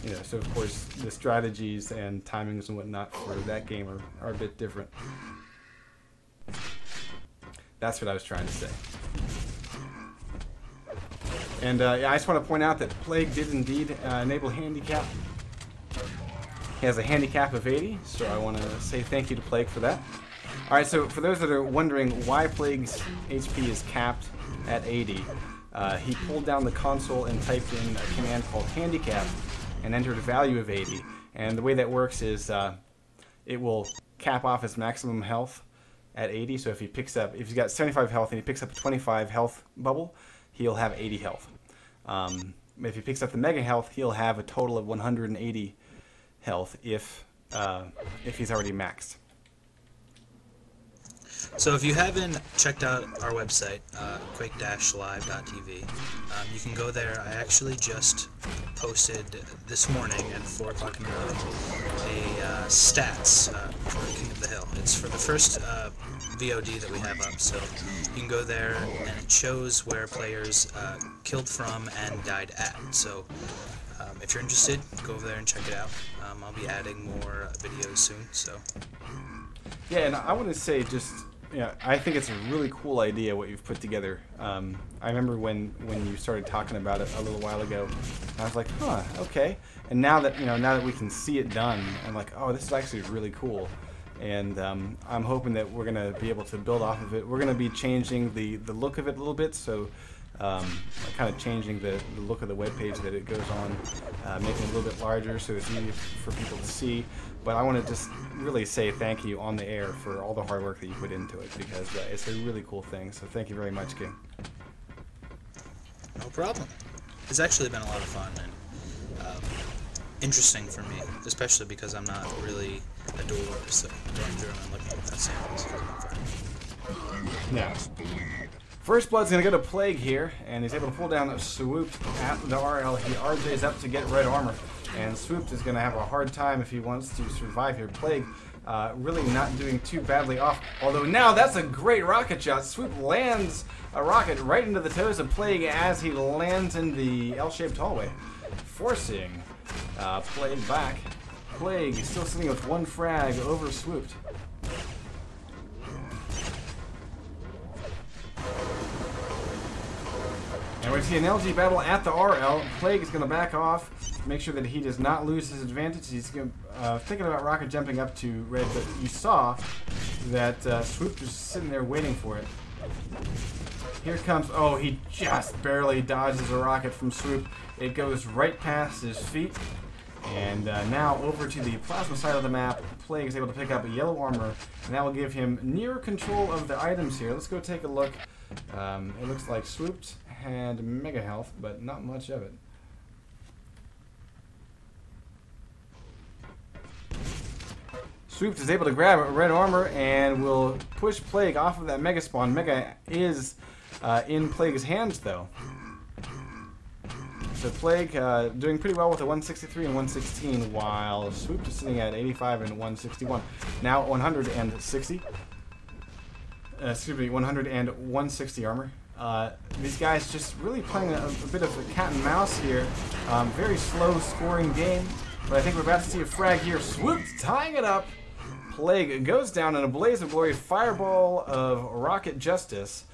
You know, so of course the strategies and timings and whatnot for that game are a bit different. That's what I was trying to say. And yeah, I just want to point out that Plague did indeed enable handicap. He has a handicap of 80, so I want to say thank you to Plague for that. Alright, so for those that are wondering why Plague's HP is capped at 80, he pulled down the console and typed in a command called handicap and entered a value of 80. And the way that works is it will cap off his maximum health at 80. So if he's got 75 health and he picks up a 25 health bubble, he'll have 80 health. If he picks up the mega health, he'll have a total of 180 health if he's already maxed. So if you haven't checked out our website, quake-live.tv, you can go there. I actually just posted this morning at 4 o'clock in the morning a stats for King of the Hill. It's for the first VOD that we have up, so you can go there and it shows where players killed from and died at. So if you're interested, go over there and check it out. I'll be adding more videos soon. So yeah, and I want to say just, yeah, I think it's a really cool idea what you've put together. I remember when you started talking about it a little while ago, I was like, huh, okay. And now that we can see it done, I'm like, oh, this is actually really cool. And I'm hoping that we're gonna be able to build off of it. We're gonna be changing the look of it a little bit, so kind of changing the look of the web page that it goes on, making it a little bit larger so it's easy for people to see. But I want to just really say thank you on the air for all the hard work that you put into it, because it's a really cool thing. So thank you very much, King. no problem. It's actually been a lot of fun and interesting for me, especially because I'm not really a dueler, so going through and looking at that samples has been fun. Yeah. First Blood's going to go to Plague here, and he's able to pull down a Swoop at the RL. He RJ's up to get red armor, and Swoop is going to have a hard time if he wants to survive here. Plague really not doing too badly off, although now that's a great rocket shot. Swoop lands a rocket right into the toes of Plague as he lands in the L-shaped hallway, forcing Plague back. Plague is still sitting with one frag over Swooped. And we see an LG battle at the RL. Plague is going to back off, make sure that he does not lose his advantage. He's thinking about rocket jumping up to red, but you saw that Swoop was sitting there waiting for it. Here comes, oh, he just barely dodges a rocket from Swoop. It goes right past his feet. And now over to the plasma side of the map, Plague is able to pick up a yellow armor, and that will give him near control of the items here. Let's go take a look. It looks like Swooped had mega health, but not much of it. Swooped is able to grab a red armor and will push Plague off of that mega spawn. Mega is in Plague's hands though. So Plague doing pretty well with a 163 and 116, while Swooped is sitting at 85 and 161. Now 160. Excuse me, 100 and 160 armor. These guys just really playing a bit of a cat and mouse here. Very slow scoring game, but I think we're about to see a frag here. Swooped tying it up. Plague goes down in a blaze of glory, fireball of rocket justice,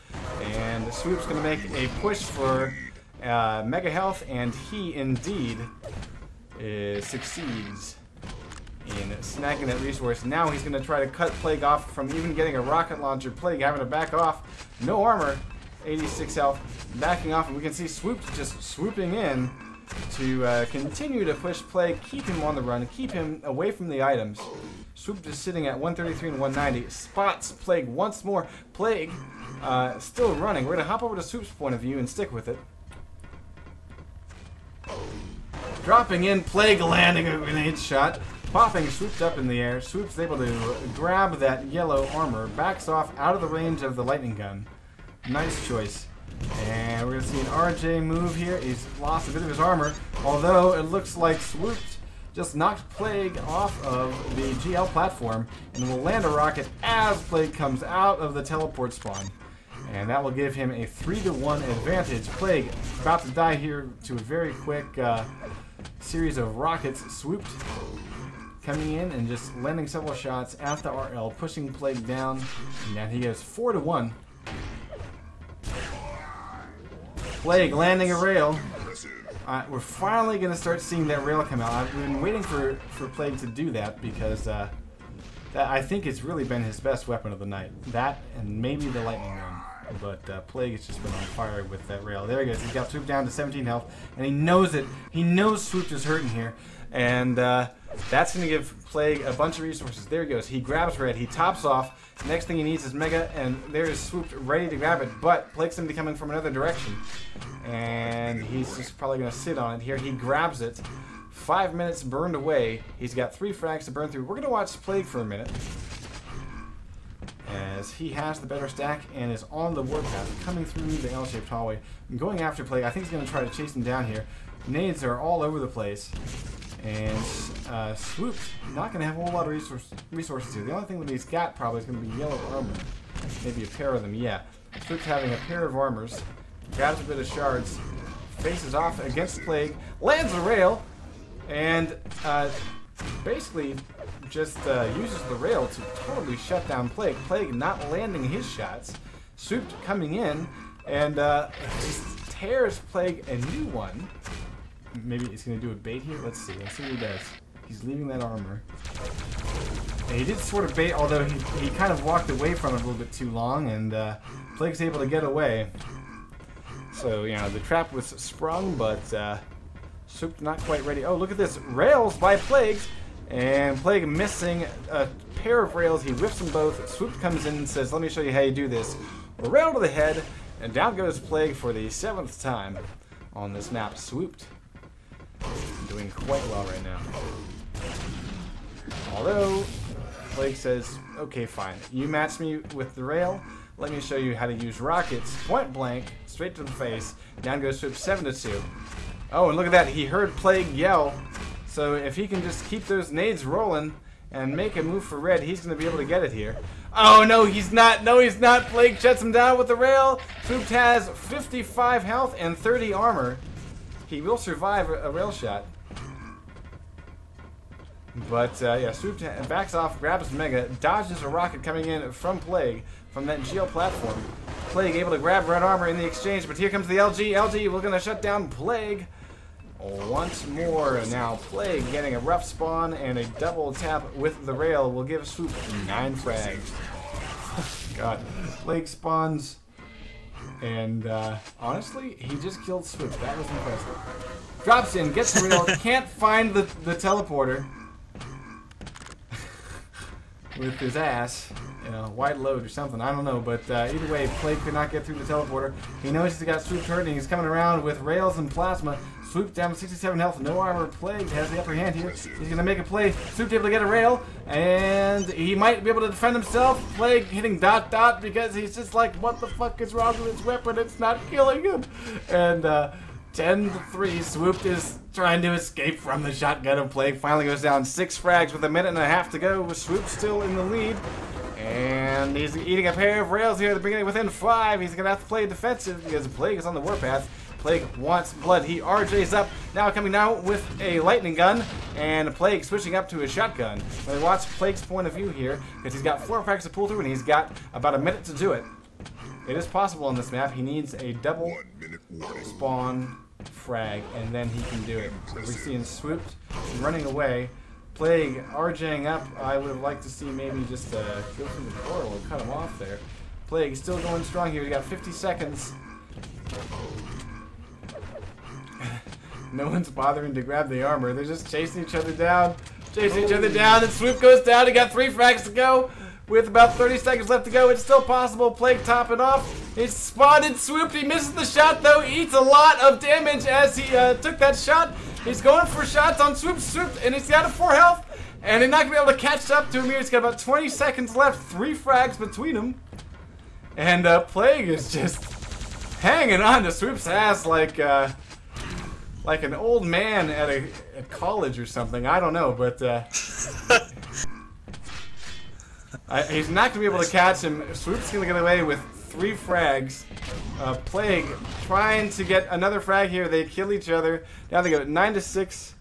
and Swoop's going to make a push for mega health, and he indeed succeeds in snagging that resource. Now he's going to try to cut Plague off from even getting a rocket launcher. Plague having to back off. No armor. 86 health. Backing off, and we can see Swoop just swooping in to continue to push Plague, keep him on the run, keep him away from the items. Swoop just sitting at 133 and 190. Spots Plague once more. Plague still running. We're going to hop over to Swoop's point of view and stick with it. Dropping in, Plague landing a grenade shot. Popping, Swooped up in the air. Swoop's able to grab that yellow armor. Backs off out of the range of the lightning gun. Nice choice. And we're going to see an RJ move here. He's lost a bit of his armor, although it looks like Swooped just knocked Plague off of the GL platform and will land a rocket as Plague comes out of the teleport spawn. And that will give him a 3-to-1 advantage. Plague about to die here to a very quick series of rockets. Swooped coming in and just landing several shots at the RL, pushing Plague down. And now he goes 4-1. Plague landing a rail. We're finally going to start seeing that rail come out. I've been waiting for Plague to do that because that I think it's really been his best weapon of the night. That and maybe the lightning gun. But Plague has just been on fire with that rail. There he goes. He's got Swoop down to 17 health, and he knows it. He knows Swoop is hurting here. And that's going to give Plague a bunch of resources. There he goes. He grabs Red. He tops off. Next thing he needs is Mega, and there's Swoop ready to grab it. But Plague's going to be coming from another direction. And he's just probably going to sit on it here. He grabs it. 5 minutes burned away. He's got 3 frags to burn through. We're going to watch Plague for a minute, as he has the better stack and is on the warpath, coming through the L-shaped hallway. Going after Plague. I think he's going to try to chase him down here. Nades are all over the place. And Swoop's not going to have a whole lot of resources here. The only thing that he's got probably is going to be yellow armor. Maybe a pair of them, yeah. Swoop's having a pair of armors. Grabs a bit of shards. Faces off against Plague. Lands a rail. And basically just uses the rail to totally shut down Plague. Plague not landing his shots. Swoop coming in and just tears Plague a new one. Maybe he's going to do a bait here. Let's see. Let's see what he does. He's leaving that armor. And he did sort of bait, although he kind of walked away from it a little bit too long, and Plague's able to get away. So, you know, the trap was sprung, but Swoop not quite ready. Oh, look at this. Rails by Plague. And Plague missing a pair of rails. He whiffs them both. Swoop comes in and says, let me show you how you do this. A rail to the head, and down goes Plague for the 7th time on this map. Swooped. Doing quite well right now. Although, Plague says, okay, fine. You match me with the rail. Let me show you how to use rockets. Point blank, straight to the face. Down goes Swoop 7-2. Oh, and look at that. He heard Plague yell. So if he can just keep those nades rolling and make a move for Red, he's going to be able to get it here. Oh, no, he's not. No, he's not. Plague shuts him down with the rail. Swoop has 55 health and 30 armor. He will survive a rail shot. But, yeah, Swoop backs off, grabs Mega, dodges a rocket coming in from Plague, from that Geo platform. Plague able to grab red armor in the exchange, but here comes the LG. LG, we're going to shut down Plague once more. Now, Plague getting a rough spawn and a double tap with the rail will give Swoop 9 frags. God. Plague spawns. And honestly, he just killed Swoop. That was impressive. Drops in, gets the rail, can't find the teleporter with his ass. You know, wide load or something. I don't know, but either way, Plague could not get through the teleporter. He knows he's got Swoop hurt, and he's coming around with rails and plasma. Swoop down to 67 health, no armor. Plague has the upper hand here. He's gonna make a play. Swoop able to get a rail, and he might be able to defend himself. Plague hitting ... because he's just like, what the fuck is wrong with his weapon? It's not killing him. And 10-3, Swoop is trying to escape from the shotgun of Plague. Finally goes down 6 frags with a minute and a half to go, with Swoop still in the lead. And he's eating a pair of rails here at the beginning within 5. He's going to have to play defensive because Plague is on the warpath. Plague wants blood. He RJ's up. Now coming down with a lightning gun. And Plague switching up to a shotgun. But watch Plague's point of view here, because he's got 4 frags to pull through and he's got about a minute to do it. It is possible on this map. He needs a double spawn frag, and then he can do it. So we're seeing Swooped running away. Plague RJing up. I would have liked to see maybe just go through the portal and cut him off there. Plague still going strong here. We got 50 seconds. No one's bothering to grab the armor. They're just chasing each other down. Chasing each other down, and Swoop goes down. He got 3 frags to go. With about 30 seconds left to go, it's still possible. Plague topping off. He's spotted Swooped. He misses the shot, though. Eats a lot of damage as he took that shot. He's going for shots on Swoop, and he's got a 4 health. And they're not going to be able to catch up to him here. He's got about 20 seconds left. 3 frags between them. And Plague is just hanging on to Swoop's ass like an old man at college or something. I don't know, but he's not going to be able to catch him. Swoop's going to get away with 3 frags. Plague trying to get another frag here. They kill each other. Now they go 9-6.